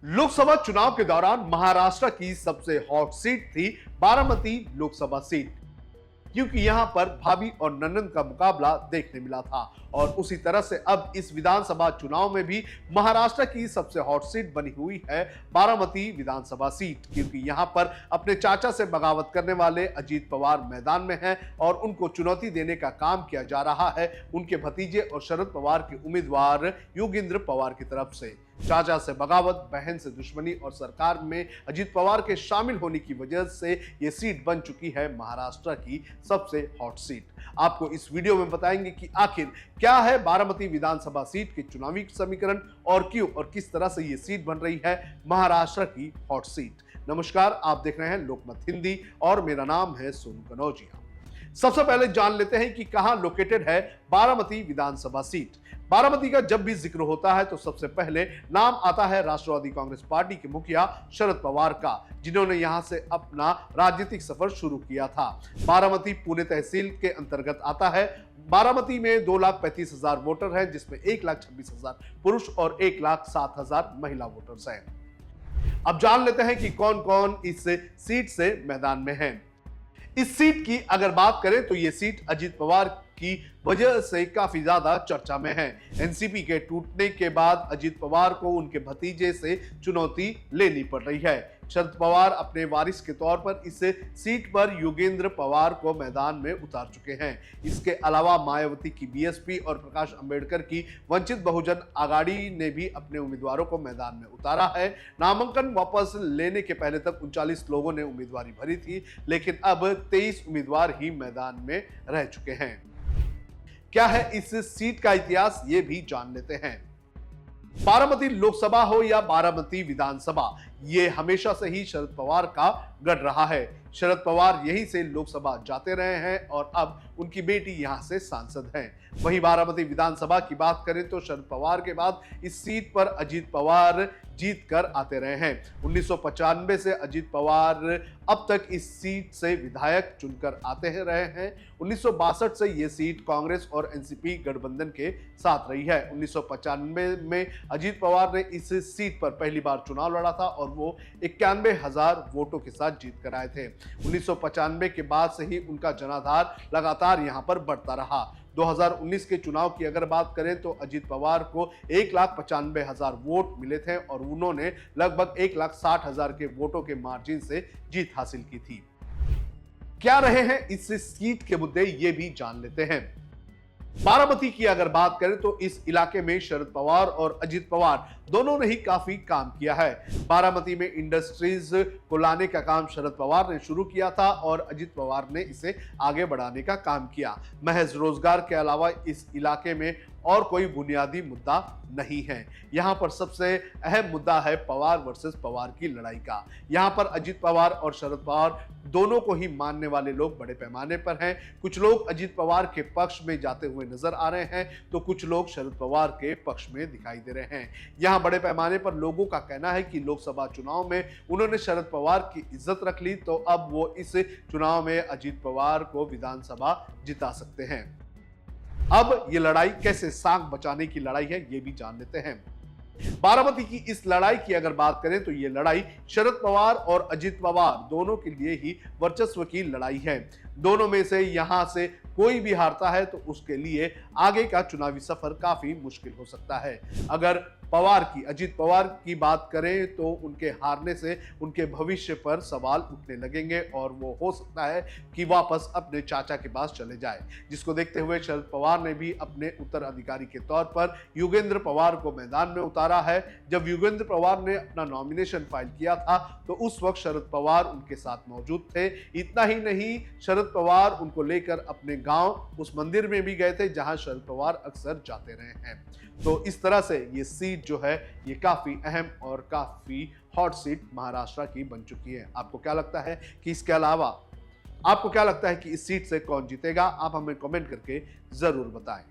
लोकसभा चुनाव के दौरान महाराष्ट्र की सबसे हॉट सीट थी बारामती लोकसभा सीट, क्योंकि यहां पर भाभी और ननंद का मुकाबला देखने मिला था। और उसी तरह से अब इस विधानसभा चुनाव में भी महाराष्ट्र की सबसे हॉट सीट बनी हुई है बारामती विधानसभा सीट, क्योंकि यहां पर अपने चाचा से बगावत करने वाले अजीत पवार मैदान में हैं और उनको चुनौती देने का काम किया जा रहा है उनके भतीजे और शरद पवार के उम्मीदवार योगेंद्र पवार की तरफ से। चाचा से बगावत, बहन से दुश्मनी और सरकार में अजीत पवार के शामिल होने की वजह से यह सीट बन चुकी है महाराष्ट्र की सबसे हॉट सीट। आपको इस वीडियो में बताएंगे कि आखिर क्या है बारामती विधानसभा सीट के चुनावी समीकरण और क्यों और किस तरह से यह सीट बन रही है महाराष्ट्र की हॉट सीट। नमस्कार, आप देख रहे हैं लोकमत हिंदी और मेरा नाम है सोनू कनौजिया। सबसे पहले जान लेते हैं कि कहां लोकेटेड है बारामती विधानसभा सीट। बारामती का जब भी जिक्र होता है तो सबसे पहले नाम आता है राष्ट्रवादी कांग्रेस पार्टी के मुखिया शरद पवार का, जिन्होंने यहां से अपना राजनीतिक सफर शुरू किया था। बारामती पुणे तहसील के अंतर्गत आता है। बारामती में 2,35,000 वोटर हैं, जिसमें 1,26,000 पुरुष और 1,07,000 महिला वोटर्स हैं। अब जान लेते हैं कि कौन कौन इस सीट से मैदान में है। इस सीट की अगर बात करें तो यह सीट अजीत पवार की वजह से काफी ज्यादा चर्चा में है। एनसीपी के टूटने के बाद अजीत पवार को उनके भतीजे से चुनौती लेनी पड़ रही है। शरद पवार अपने वारिस के तौर पर इस सीट पर योगेंद्र पवार को मैदान में उतार चुके हैं। इसके अलावा मायावती की बीएसपी और प्रकाश अंबेडकर की वंचित बहुजन आघाड़ी ने भी अपने उम्मीदवारों को मैदान में उतारा है। नामांकन वापस लेने के पहले तक 39 लोगों ने उम्मीदवारी भरी थी, लेकिन अब 23 उम्मीदवार ही मैदान में रह चुके हैं। क्या है इस सीट का इतिहास, ये भी जान लेते हैं। बारामती लोकसभा हो या बारामती विधानसभा, ये हमेशा से ही शरद पवार का गढ़ रहा है। शरद पवार यहीं से लोकसभा जाते रहे हैं और अब उनकी बेटी यहां से सांसद हैं। वहीं बारामती विधानसभा की बात करें तो शरद पवार के बाद इस सीट पर अजीत पवार जीत कर आते रहे हैं। 1995 से अजीत पवार अब तक इस सीट से विधायक चुनकर आते रहे हैं। 1962 से यह सीट कांग्रेस और एनसीपी गठबंधन के साथ रही है। 1995 में अजीत पवार ने इस सीट पर पहली बार चुनाव लड़ा था और वो 91,000 वोटों के साथ जीत कर आए थे। 1995 के बाद से ही उनका जनाधार लगातार यहां पर बढ़ता रहा। 2019 के चुनाव की अगर बात करें तो अजीत पवार को 1,95,000 वोट मिले थे और उन्होंने लगभग 1,60,000 के वोटों के मार्जिन से जीत हासिल की थी। क्या रहे हैं इस सीट के मुद्दे, ये भी जान लेते हैं। बारामती की अगर बात करें तो इस इलाके में शरद पवार और अजीत पवार दोनों ने ही काफी काम किया है। बारामती में इंडस्ट्रीज को लाने का काम शरद पवार ने शुरू किया था और अजीत पवार ने इसे आगे बढ़ाने का काम किया। महज रोजगार के अलावा इस इलाके में और कोई बुनियादी मुद्दा नहीं है। यहां पर सबसे अहम मुद्दा है पवार वर्सेस पवार की लड़ाई का। यहां पर अजीत पवार और शरद पवार दोनों को ही मानने वाले लोग बड़े पैमाने पर हैं। कुछ लोग अजीत पवार के पक्ष में जाते हुए नजर आ रहे हैं तो कुछ लोग शरद पवार के पक्ष में दिखाई दे रहे हैं। यहां बड़े पैमाने पर लोगों का कहना है कि लोकसभा चुनाव में उन्होंने शरद पवार की इज्जत रख ली, तो अब वो इस चुनाव में अजीत पवार को विधानसभा जिता सकते हैं। अब ये लड़ाई कैसे सांख बचाने की लड़ाई है, ये भी जान लेते हैं। बारामती की इस लड़ाई की अगर बात करें तो ये लड़ाई शरद पवार और अजीत पवार दोनों के लिए ही वर्चस्व की लड़ाई है। दोनों में से यहां से कोई भी हारता है तो उसके लिए आगे का चुनावी सफर काफी मुश्किल हो सकता है। अगर अजीत पवार की बात करें तो उनके हारने से उनके भविष्य पर सवाल उठने लगेंगे और वो हो सकता है कि वापस अपने चाचा के पास चले जाए, जिसको देखते हुए शरद पवार ने भी अपने उत्तराधिकारी के तौर पर योगेंद्र पवार को मैदान में उतारा है। जब योगेंद्र पवार ने अपना नॉमिनेशन फाइल किया था तो उस वक्त शरद पवार उनके साथ मौजूद थे। इतना ही नहीं, शरद पवार उनको लेकर अपने गांव उस मंदिर में भी गए थे जहां शरद पवार अक्सर जाते रहे हैं। तो इस तरह से ये सीट जो है ये काफी अहम और काफी हॉट सीट महाराष्ट्र की बन चुकी है। आपको क्या लगता है कि इसके अलावा आपको क्या लगता है कि इस सीट से कौन जीतेगा? आप हमें कमेंट करके जरूर बताएं।